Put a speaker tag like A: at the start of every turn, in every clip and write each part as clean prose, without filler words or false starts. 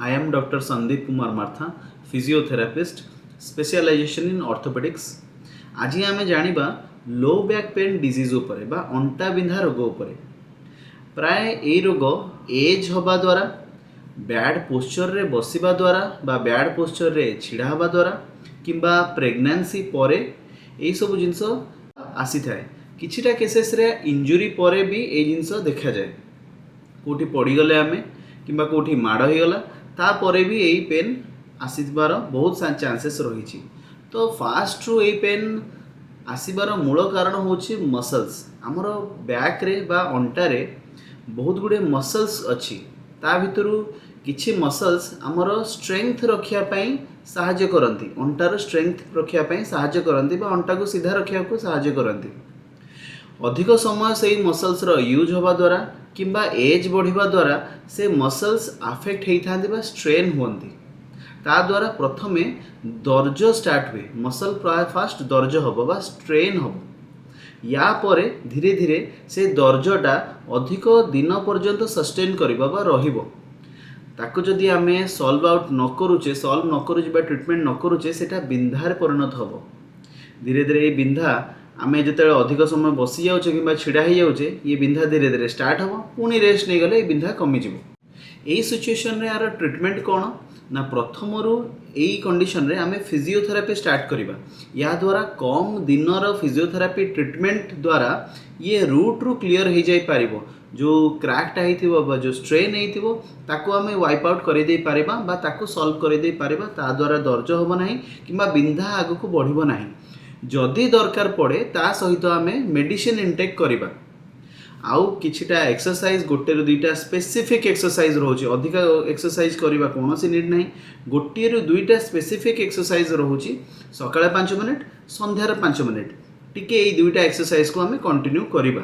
A: I am Dr. Sandeep Kumar Martha, physiotherapist, specialization in orthopedics. आज आम जाना low back pain disease उपरे बा अंटा बिंधा रोग उपरे प्राय ए रोग एज हवा द्वारा बैड पोस्चर रे बसिबा द्वारा बा बैड पोस्चर रे छिड़ा हवा द्वारा किंबा प्रेगनेंसी परे ए सब जिनस आसी थाए किछिटा केसेस रे इंजुरी परे भी ए जिनस देखा जाए कोठी पड़ीगले आमे किंबा कोठी माड़ हो गला तापरे भी यही पेन आसबार बहुत चांसेस रही। तो फास्ट रु यही पेन आसबार मूल कारण होची मसल्स आमर बैक रे बा अंटा रे बहुत गुड़े मसल्स अच्छी ता भितरु किछि मसल्स आमर स्ट्रेंथ रखिया पई सहाय्य करती अंटार स्ट्रेंथ रखिया पई सहाय्य करती बा अंटा को सीधा रखिया को सहाय्य करती। अधिक समय से मसल्स रो यूज हवा द्वारा किंबा एज बढ़िबा द्वारा से मसल्स अफेक्ट होता बा स्ट्रेन हुंती ता द्वारा प्रथमे दर्ज स्टार्ट हुए मसल प्राय फास्ट दर्ज हम बा स्ट्रेन हम या परे धीरे धीरे से दर्जटा अधिक दिन पर्यंत सस्टेन करबा बा रहिबो ताको जदि आमे सॉल्व आउट न करूचे सॉल्व न करूचे बा ट्रीटमेंट न करूचे सेटा बिंधार परिणत हबो। धीरे धीरे ये बिंधा आमे जिते अधिक समय बसी जाऊे कि छिड़ा हो जाऊे ये बिंधा धीरे धीरे स्टार्ट हम पुणी रेस्ट नहीं गले ये बिंधा कमिज। यही सिचुएशन रे यार ट्रीटमेंट कौन ना प्रथम यही कंडीशन रे आमे फिजियोथेरापी स्टार्ट करवा या द्वारा कम दिनर फिजियोथेरापी ट्रीटमेंट द्वारा ये रूट रु क्लीयर हो जाई पारिबो जो क्रैकटा हो जो स्ट्रेन हो आमे वाइप आउट कर दे पारिबा बा ताको सॉल्व कर दे पारिबा ता द्वारा दर्ज होबो नाही किंबा बिंधा आगु को बढ़िबो नाही। जदि दरकार पड़े ता सहित आमे मेडिसिन इनटेक करिबा आउ किछिटा एक्सरसाइज गोटे रु दुईटा स्पेसिफिक एक्सरसाइज रोचे अधिक एक्सरसाइज करबा कोनोसी नीड नाही गोटे रु दुईटा स्पेसिफिक एक्सरसाइज रोची सकाळे 5 मिनिट संध्यार 5 मिनिट टिके एई दुईटा एक्सरसाइज को आमे कंटिन्यू करिबा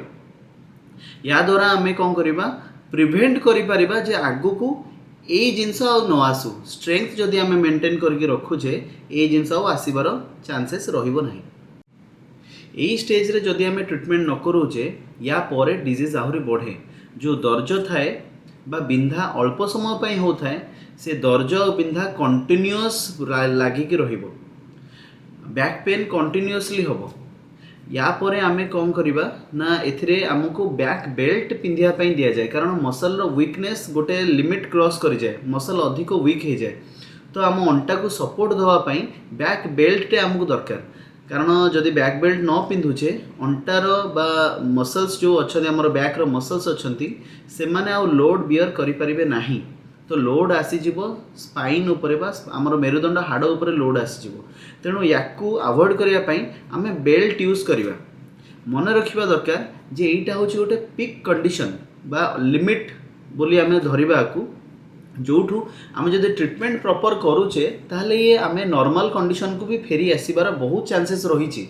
A: या द्वारा आमे कोन करिबा प्रिवेंट करि परिबा जे आगु को ए जिनस आ न आसु स्ट्रेंथ जदि आमे मेंटेन करके रखुचे ए जिनस आ आसीबार चांसेस रहिबो नाही। यही स्टेज रे जदि आमे ट्रीटमेंट न करूचे या परे डिजीज आहुरी बढ़े जो दर्ज थाए बा बिंधा अल्प समय पई हो थाए से दर्ज और बिंधा कंटिन्यूअस लागिकी रहिबो बैक पेन कंटिन्यूअसली होबो या परे आमे कौन करिबा ना एथिरे हमको बैक बेल्ट पिंधिया पई दिया जाए कारण मसल रो वीकनेस गोटे लिमिट क्रॉस करि जाए मसल अधिक वीक हो जाए तो आम अंटा को सपोर्ट दवा पई बैक बेल्ट टे हमको दरकार कारण जदि बैक बेल्ट न पिंधुचे अंटार बा मसल्स जो अच्छे आमर बैक रो मसल्स अच्छी से माने आ लोड बियर करि परिबे नाही तो लोड आसीजिवो स्पाइन उपरे बा आमर मेरुदंड हाड़ उपरे लोड आसीजिवो तेणु याकू अवॉइड करिया पई आमे बेल्ट यूज करिवा मन रखिबा दरकार जे एटा होची गोटे पिक कंडीशन बा लिमिट बोली आमे धरिबा को जोठू आमे जदि ट्रीटमेंट प्रॉपर करूचे ताहले ये आमे नॉर्मल कंडीशन को भी फेरी आसीबार बहुत चांसेस रही।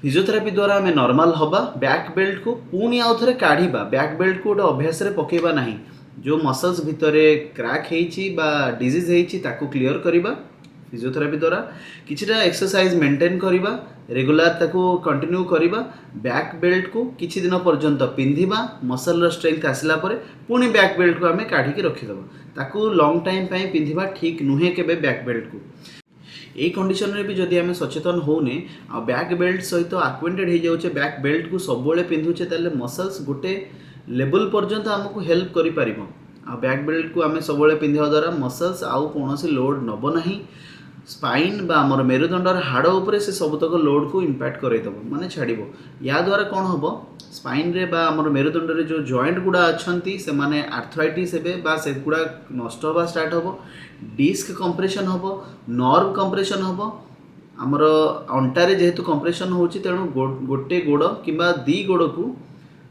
A: फिजियोथेरापी द्वारा आमे नॉर्मल हबा बैक बेल्ट को पुणी आउ थरे काढिबा बैक बेल्ट को गोटे अभ्यास रे पकेबा नाही जो मसल्स भितर क्रैक हेची बा डिजीज हेची ताको क्लियर करिबा फिजियोथेरापी द्वारा किछिटा एक्सरसाइज मेंटेन करिबा रेगुलर ताको कंटिन्यू करिबा बैक बेल्ट को किछि दिन पर्यंत पिंधिबा मसल रो स्ट्रेंथ आसिला परे पुणी बैक बेल्ट को आमे काढी के रखि दबा ताको लॉन्ग टाइम पई पिंधिबा ठीक नुहे केबे बैक बेल्ट को यही कंडीशन रे भी जदि आमे सचेतन होने आ बैक बेल्ट सहित अक्वेंटेड हो जाउचे बैक बेल्ट को सबले पिंधुचे ताले मसल्स गोटे लेवल पर्यंत आमको हेल्प करि परिबो आ बैक बेल्ट को आमे सबले पिंधिबा द्वारा मसल्स आउ कोनोसी लोड नबो नाही स्पाइन बा आमर मेरुदंडर हाड़ उपरे से सबतक लोड को इम्पैक्ट करदेव माने छाड़िबो या द्वारा कौन हम स्पाइन रे बा आमर मेरुदंड रे जो जॉइंट गुड़ा अच्छी से माने आर्थराइटिस हेबे बा से गुड़ा नष्ट होबा स्टार्ट होबो डिस्क कंप्रेशन होबो नर्व कंप्रेशन होबो आमर अंटारे जेहेतु कंप्रेशन होची तेणु गोटे गोड़ किंबा दी गोड़ को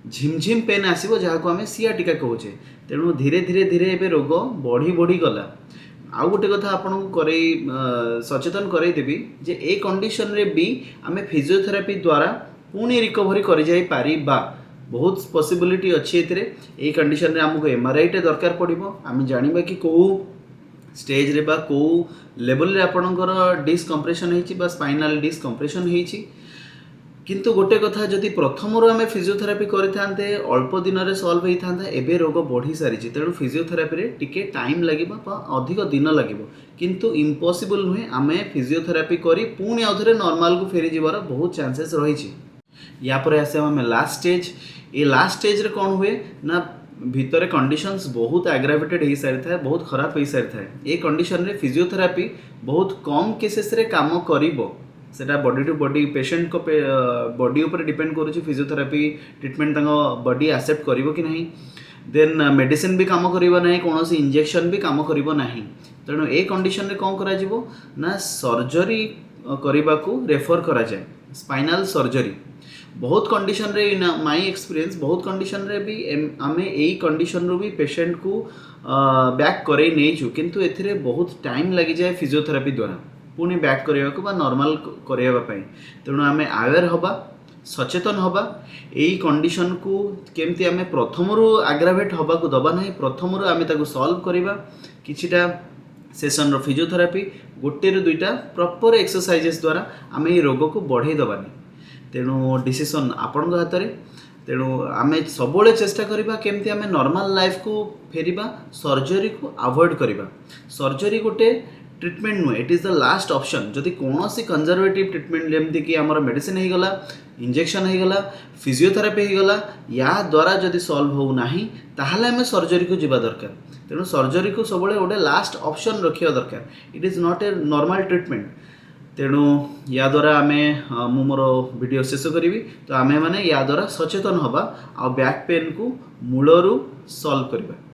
A: झिमझिम पेन आसीबो जहाँ को आमे सियाटिका कहूचे तेणु धीरे धीरे धीरे एबे रोग बढ़ी बढ़ी गला। आउ गोटे कथा आपन को सचेतन करदेवी जे ए कंडीशन रे भी आमे फिजियोथेरापी द्वारा पुणी रिकवरी कर जाई पारिबा बहुत पॉसिबिलिटी अच्छी एथिरे ए कंडीशन रे हमको एमआरआई टे दरकार पड़िबो आमे जानिबा कि को स्टेज रे बा को लेवल रे आपनकर डिस्क कंप्रेशन हेची बा स्पाइनल डिस्क कंप्रेशन हेची किंतु गोटे कथा जदि प्रथम आम फिजियोथेरापी करते अल्प दिन में सल्व होता एवं रोग बढ़ी सारी तेणु फिजियोथेरापी रे टिके टाइम लगे अधिक दिन लगे किंतु इम्पॉसिबल नुहे आम फिजियोथेरापी करी पुणी आउ थे नॉर्मल को फेरी जीवार बहुत चांसेस रही। या पर आसे आम लास्ट स्टेज। ये लास्ट स्टेज रे कौन हुए ना भितर कंडीशंस बहुत एग्रावेटेड हो सारी था, बहुत खराब हो सारी था। ये कंडीशन रे फिजियोथेरापी बहुत कम केसेस रे काम करिवो। सेटा बॉडी टू बॉडी पेशेंट को बॉडी ऊपर डिपेंड करुच्ची फिजियोथेरापी ट्रीटमेंट बॉडी एक्सेप्ट करिवो कि नहीं। देन मेडिसिन भी काम करिवो नहीं, कौन सी इंजेक्शन भी काम करिवो नहीं। तेणु ए कंडीशन रे कौन करा जिवो ना सर्जरी करने को रेफर करा जाए, स्पाइनल सर्जरी। बहुत कंडीशन रे इन माय एक्सपीरियंस बहुत कंडीशन रे भी आम यही कंडीशन रू भी पेशेंट को बैक करे नहीं किंतु एथिरे बहुत टाइम लगी जाए फिजियोथेरापी द्वारा पुणी बैक करने को नॉर्मल करने। तेणु आम अवेयर हवा, सचेतन हवा, यही कंडीशन को केमती आम प्रथम आग्रावेट हवा को दबा नहीं, प्रथम आम ताको सॉल्व करवा। किछिटा सेशन फिजियोथेरापी गोटे रू दुईटा प्रॉपर एक्सरसाइजेस द्वारा आम ये रोग को बढ़े दबानी। तेणु डिसीजन आपण हाथ में। तेणु आम सब चेष्टा करवा केमती आम नॉर्मल लाइफ को फेरिबा, सर्जरी को अवॉइड करवा। सर्जरी गोटे ट्रीटमेंट नुहे, it is the last option. जदि कौन सी कंजर्वेटिव ट्रीटमेंट जमती कि आमर मेडिसिन होगला, इंजेक्शन होगला, फिजियोथेरापी होगला, या द्वारा जदि सॉल्व हो नहीं ताहले आम सर्जरी को जीवा दरकार। तेणु सर्जरी को सब गोटे लास्ट ऑप्शन रखा दरकार। It is not a normal treatment. तेणु या द्वारा आम मोर वीडियो शेष करी। तो आमे माने या द्वारा सचेतन हवा आ बैक पेन को मूलरू सॉल्व करवा।